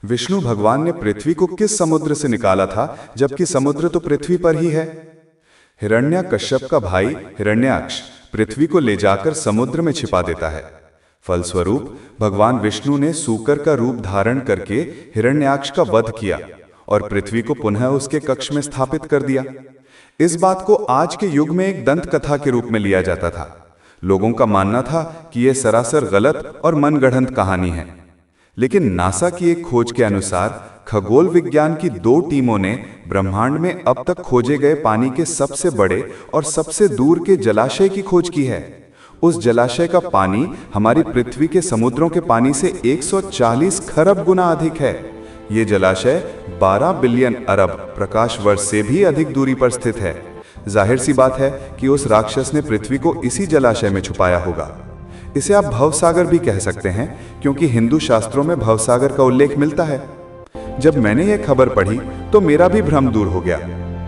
विष्णु भगवान ने पृथ्वी को किस समुद्र से निकाला था, जबकि समुद्र तो पृथ्वी पर ही है? हिरण्यकश्यप का भाई हिरण्याक्ष पृथ्वी को ले जाकर समुद्र में छिपा देता है। फलस्वरूप भगवान विष्णु ने सूकर का रूप धारण करके हिरण्याक्ष का वध किया और पृथ्वी को पुनः उसके कक्ष में स्थापित कर दिया। इस बात को आज के युग में एक दंत कथा के रूप में लिया जाता था। लोगों का मानना था कि यह सरासर गलत और मनगढ़ंत कहानी है, लेकिन नासा की एक खोज के अनुसार खगोल विज्ञान की 2 टीमों ने ब्रह्मांड में अब तक खोजे गए पानी के सबसे बड़े और सबसे दूर के जलाशय की खोज की है। उस जलाशय का पानी हमारी पृथ्वी के समुद्रों के पानी से 140 खरब गुना अधिक है। ये जलाशय 12 बिलियन अरब प्रकाश वर्ष से भी अधिक दूरी पर स्थित है। जाहिर सी बात है कि उस राक्षस ने पृथ्वी को इसी जलाशय में छुपाया होगा। इसे आप भवसागर भी कह सकते हैं, क्योंकि हिंदू शास्त्रों में भवसागर का उल्लेख मिलता है। जब मैंने ये खबर पढ़ी तो मेरा भी भ्रम दूर हो गया।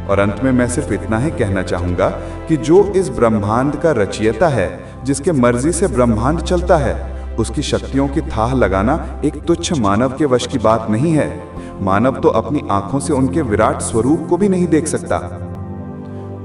और अंत में मैं सिर्फ इतना ही कहना चाहूंगा कि जो इस ब्रह्मांड का रचयिता है, जिसके मर्जी से ब्रह्मांड चलता है, उसकी शक्तियों की थाह लगाना एक तुच्छ मानव के वश की बात नहीं है। मानव तो अपनी आंखों से उनके विराट स्वरूप को भी नहीं देख सकता।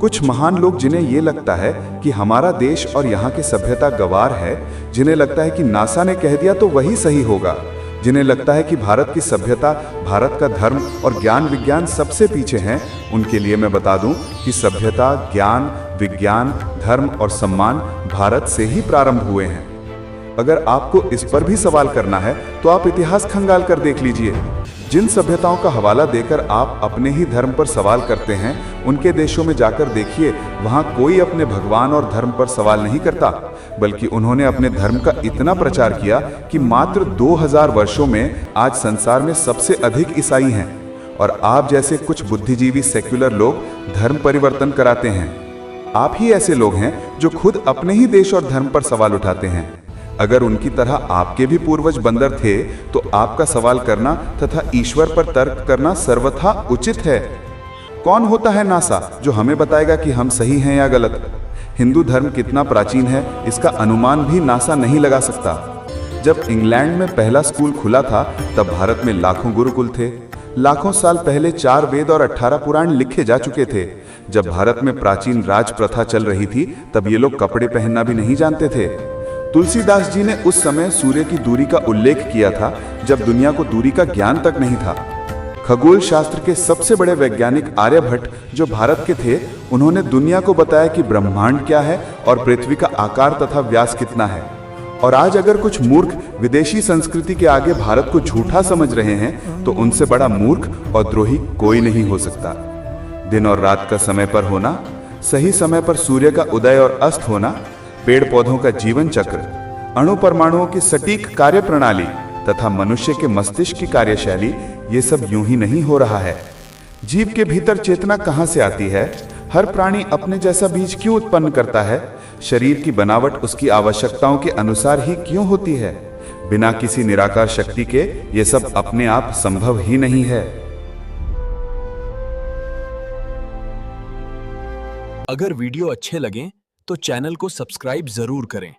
कुछ महान लोग, जिन्हें ये लगता है कि हमारा देश और यहाँ की सभ्यता गवार है, जिन्हें लगता है कि नासा ने कह दिया तो वही सही होगा, जिन्हें लगता है कि भारत की सभ्यता, भारत का धर्म और ज्ञान विज्ञान सबसे पीछे हैं, उनके लिए मैं बता दूं कि सभ्यता, ज्ञान, विज्ञान, धर्म और सम्मान भारत से ही प्रारंभ हुए हैं। अगर आपको इस पर भी सवाल करना है तो आप इतिहास खंगाल कर देख लीजिए। जिन सभ्यताओं का हवाला देकर आप अपने ही धर्म पर सवाल करते हैं, उनके देशों में जाकर देखिए, वहां कोई अपने भगवान और धर्म पर सवाल नहीं करता, बल्कि उन्होंने अपने धर्म का इतना प्रचार किया कि मात्र 2000 वर्षों में आज संसार में सबसे अधिक ईसाई हैं। और आप जैसे कुछ बुद्धिजीवी सेक्युलर लोग धर्म परिवर्तन कराते हैं। आप ही ऐसे लोग हैं जो खुद अपने ही देश और धर्म पर सवाल उठाते हैं। अगर उनकी तरह आपके भी पूर्वज बंदर थे तो आपका सवाल करना तथा ईश्वर पर तर्क करना सर्वथा उचित है। कौन होता है नासा जो हमें बताएगा कि हम सही हैं या गलत? हिंदू धर्म कितना प्राचीन है, इसका अनुमान भी नासा नहीं लगा सकता। जब इंग्लैंड में पहला स्कूल खुला था, तब भारत में लाखों गुरुकुल थे। लाखों साल पहले 4 वेद और 18 पुराण लिखे जा चुके थे। जब भारत में प्राचीन राज प्रथा चल रही थी, तब ये लोग कपड़े पहनना भी नहीं जानते थे। तुलसीदास जी ने उस समय सूर्य की दूरी का उल्लेख किया था, जब दुनिया को दूरी का ज्ञान तक नहीं था। खगोल शास्त्र के सबसे बड़े वैज्ञानिक आर्यभट्ट, जो भारत के थे, उन्होंने दुनिया को बताया कि ब्रह्मांड क्या है और पृथ्वी का आकार तथा व्यास कितना है। और आज अगर कुछ मूर्ख विदेशी संस्कृति के आगे भारत को झूठा समझ रहे हैं, तो उनसे बड़ा मूर्ख और द्रोही कोई नहीं हो सकता। दिन और रात का समय पर होना, सही समय पर सूर्य का उदय और अस्त होना, पेड़ पौधों का जीवन चक्र, अणु परमाणुओं की सटीक कार्य प्रणाली तथा मनुष्य के मस्तिष्क की कार्यशैली, ये सब यूं ही नहीं हो रहा है। जीव के भीतर चेतना कहां से आती है? हर प्राणी अपने जैसा बीज क्यों उत्पन्न करता है? शरीर की बनावट उसकी आवश्यकताओं के अनुसार ही क्यों होती है? बिना किसी निराकार शक्ति के ये सब अपने आप संभव ही नहीं है। अगर वीडियो अच्छे लगें तो चैनल को सब्सक्राइब जरूर करें।